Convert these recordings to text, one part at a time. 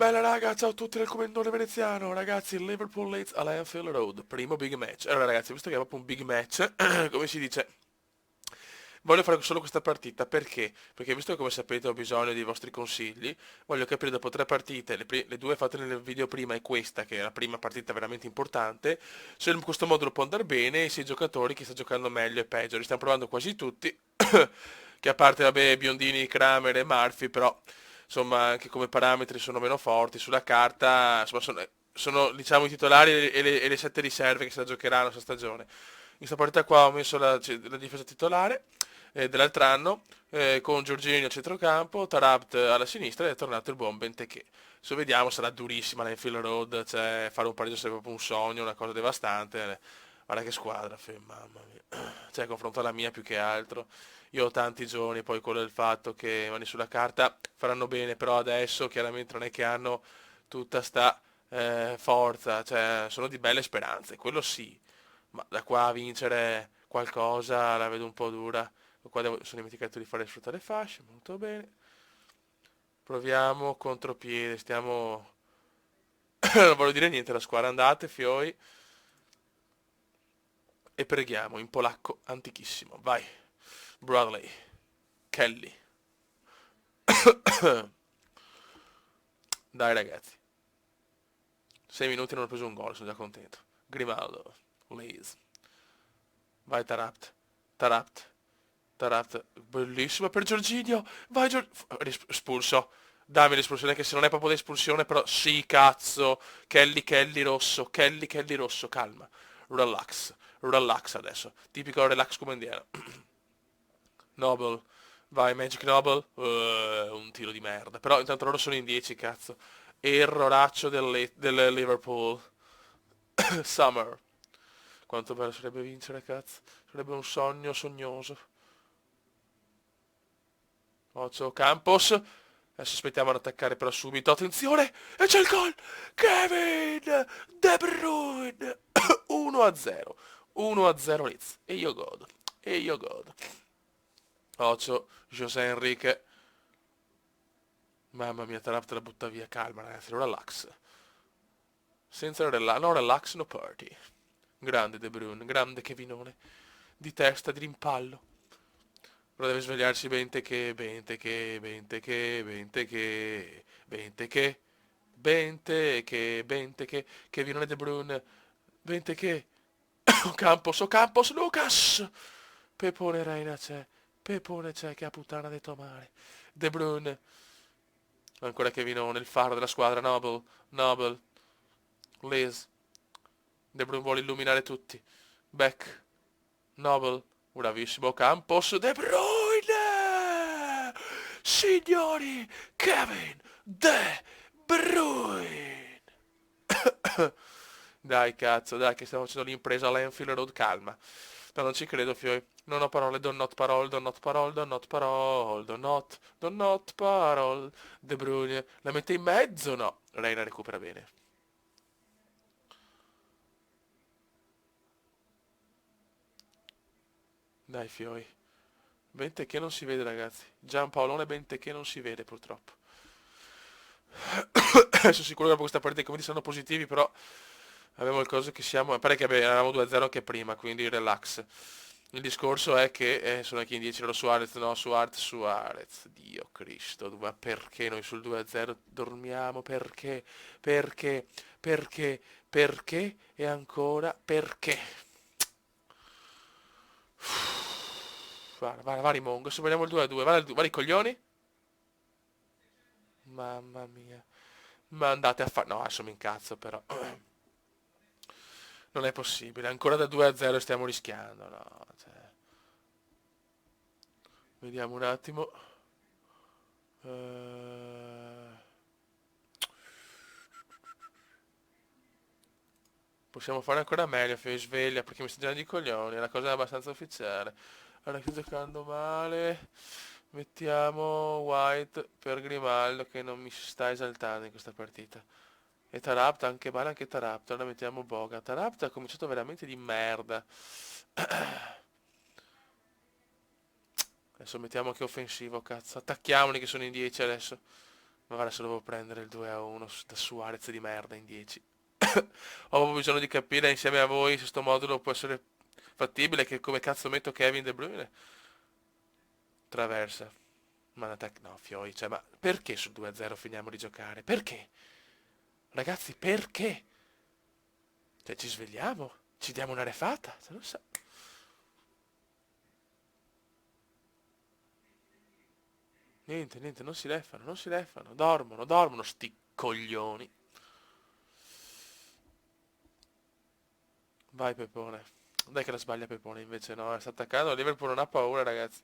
Bella raga, ciao a tutti del commentone veneziano. Ragazzi, Liverpool Leeds all'Anfield Road, primo big match. Allora ragazzi, visto che è proprio un big match, come si dice, voglio fare solo questa partita. Perché? Perché visto che come sapete ho bisogno dei vostri consigli, voglio capire dopo tre partite, le due fatte nel video prima e questa, che è la prima partita veramente importante, se in questo modulo può andare bene e se i giocatori chi sta giocando meglio e peggio. Li stiamo provando quasi tutti, che a parte vabbè Biondini, Kramer e Murphy, però insomma anche come parametri sono meno forti sulla carta, insomma sono, diciamo i titolari e le sette riserve che se la giocheranno questa stagione. In questa partita qua ho messo la difesa titolare dell'altro anno, con Giorginio a centrocampo, Tarabt alla sinistra, ed è tornato il buon Benteke. Adesso vediamo, sarà durissima la Enfield Road, cioè fare un pareggio sarebbe proprio un sogno, una cosa devastante. Guarda che squadra, mamma mia. Cioè, confronto alla mia più che altro. Io ho tanti giovani, poi quello del fatto che vanno sulla carta faranno bene, però adesso chiaramente non è che hanno tutta sta forza, cioè sono di belle speranze, quello sì, ma da qua a vincere qualcosa la vedo un po' dura. Qua sono dimenticato di fare sfruttare le fasce, molto bene. Proviamo contropiede, stiamo... non voglio dire niente, la squadra andate, fioi, e preghiamo in polacco antichissimo. Vai, Bradley, Kelly. Dai ragazzi, 6 minuti e non ho preso un gol, sono già contento. Grimaldo, Lees, vai Tarapt, Tarapt, Tarapt, bellissima per Giorginio, vai espulso. Dammi l'espulsione, che se non è proprio l'espulsione, però sì, cazzo. Kelly, Kelly rosso, Kelly, Kelly rosso, calma. Relax, relax adesso. Tipico relax come indiano. Noble, vai Magic Noble. Un tiro di merda. Però intanto loro sono in 10, cazzo. Erroraccio del Liverpool. Summer. Quanto bello sarebbe vincere, cazzo. Sarebbe un sogno sognoso. Ocio Campos. Adesso aspettiamo ad attaccare però subito. Attenzione! E c'è il gol! Kevin De Bruyne! 1-0. 1-0 Leeds. E io godo. E io godo. Ocio, José Enrique. Mamma mia, Tarap te la butta via. Calma ragazzi, relax. Senza relax, no relax, no party. Grande De Bruyne, grande Kevinone. Di testa, di rimpallo. Però deve svegliarsi Benteke, Benteke, Benteke, Benteke, Benteke, Benteke, Benteke, Kevinone De Bruyne, Benteke, o Campos, Lucas! Pepone Reina c'è, Pepone c'è, che a puttana detto male. De Bruyne, ancora Kevinone, il faro della squadra, Noble, Noble, Liz, De Bruyne vuole illuminare tutti. Beck, Noble, bravissimo Campos, De Bruyne! Signori, Kevin De Bruyne! Dai cazzo, dai che stiamo facendo l'impresa all'Enfield Road, calma. No, non ci credo, fioi. Non ho parole, do not parole, do not parole, do not parole, do not parole. De Bruyne, la mette in mezzo? No. Reina recupera bene. Dai, fioi. Benteke non si vede, ragazzi. Giampaolone Benteke non si vede, purtroppo. Sono sicuro che dopo questa partita i commenti saranno positivi, però abbiamo il coso che siamo... Pare che eravamo 2-0 anche prima, quindi relax. Il discorso è che sono anche in 10 loro Suarez, no, Suarez, Dio Cristo, ma perché noi sul 2-0 dormiamo? Perché? Perché? Perché? Perché? E ancora perché? Guarda, va Rimongo, se vogliamo il 2-2, va i coglioni? Mamma mia. Ma andate a fare... No, adesso mi incazzo però. Non è possibile, ancora da 2-0 stiamo rischiando, no, cioè... Vediamo un attimo. Eh, Possiamo fare ancora meglio, fai sveglia, perché mi sta girando i coglioni, è una cosa abbastanza ufficiale. Allora, sto giocando male. Mettiamo White per Grimaldo che non mi sta esaltando in questa partita. E Tarapta anche male anche Tarapta. Allora mettiamo Boga. Tarapta ha cominciato veramente di merda. Adesso mettiamo che offensivo, cazzo. Attacchiamoli che sono in 10 adesso. Ma guarda se devo prendere il 2-1 da Suarez di merda in 10. Ho proprio bisogno di capire insieme a voi se sto modulo può essere fattibile, che come cazzo metto Kevin De Bruyne. Traversa. Ma no, Fioi, cioè, ma perché sul 2-0 finiamo di giocare? Perché? Ragazzi, perché? Cioè, ci svegliamo? Ci diamo una refata? Cioè, non so. Niente, niente, non si leffano, non si leffano. Dormono, dormono, sti coglioni. Vai, Pepone. Dai che la sbaglia Pepone, invece no, sta attaccando. Liverpool non ha paura, ragazzi.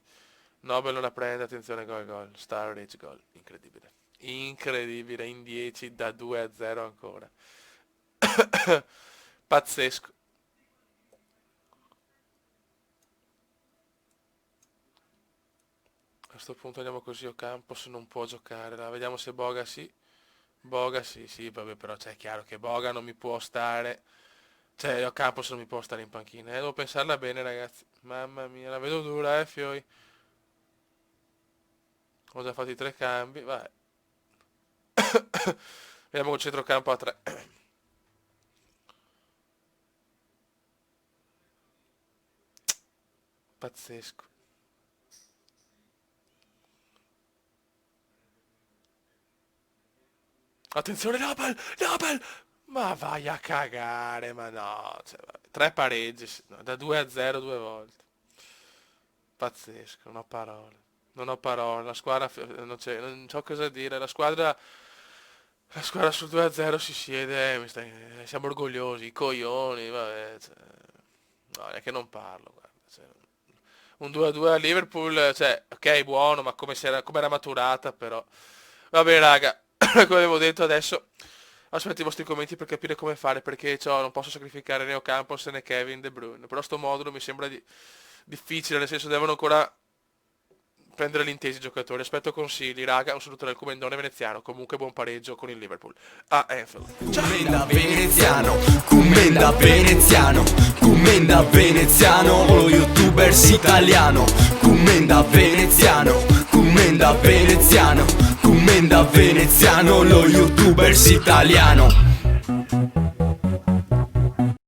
Nobel non la prende, attenzione, gol, gol. Sturridge, gol. Incredibile. Incredibile, in 10 da 2-0 ancora. Pazzesco. A questo punto andiamo così, Ocampos non può giocare. Vediamo se Boga sì. Boga sì, sì, vabbè, però cioè, è chiaro che Boga non mi può stare. Cioè, Ocampos non mi può stare in panchina. Devo pensarla bene, ragazzi. Mamma mia, la vedo dura, Fioi. Ho già fatto i 3 cambi, vai. Vediamo col centrocampo a 3. Pazzesco. Attenzione, Nobel! Nobel! Ma vai a cagare, ma no. Cioè, vabbè, 3 pareggi, no, da 2-0 2 volte. Pazzesco, non ho parole. Non ho parole, la squadra, non so cosa dire, la squadra sul 2-0 si siede, siamo orgogliosi, i coglioni, vabbè, cioè, no, è che non parlo, guarda, cioè, un 2-2 a Liverpool, cioè, ok, buono, ma come era maturata, però, vabbè, raga, come avevo detto adesso, aspetto i vostri commenti per capire come fare, perché non posso sacrificare né Ocampos né Kevin De Bruyne, però sto modulo mi sembra difficile, nel senso devono ancora prendere l'intesi i giocatori. Aspetto consigli, raga. Un saluto dal comendone veneziano. Comunque buon pareggio con il Liverpool a Anfield. Commenda veneziano, commenda veneziano, commenda veneziano, lo youtubers italiano. Commenda veneziano, commenda veneziano, commenda veneziano, lo youtubers italiano.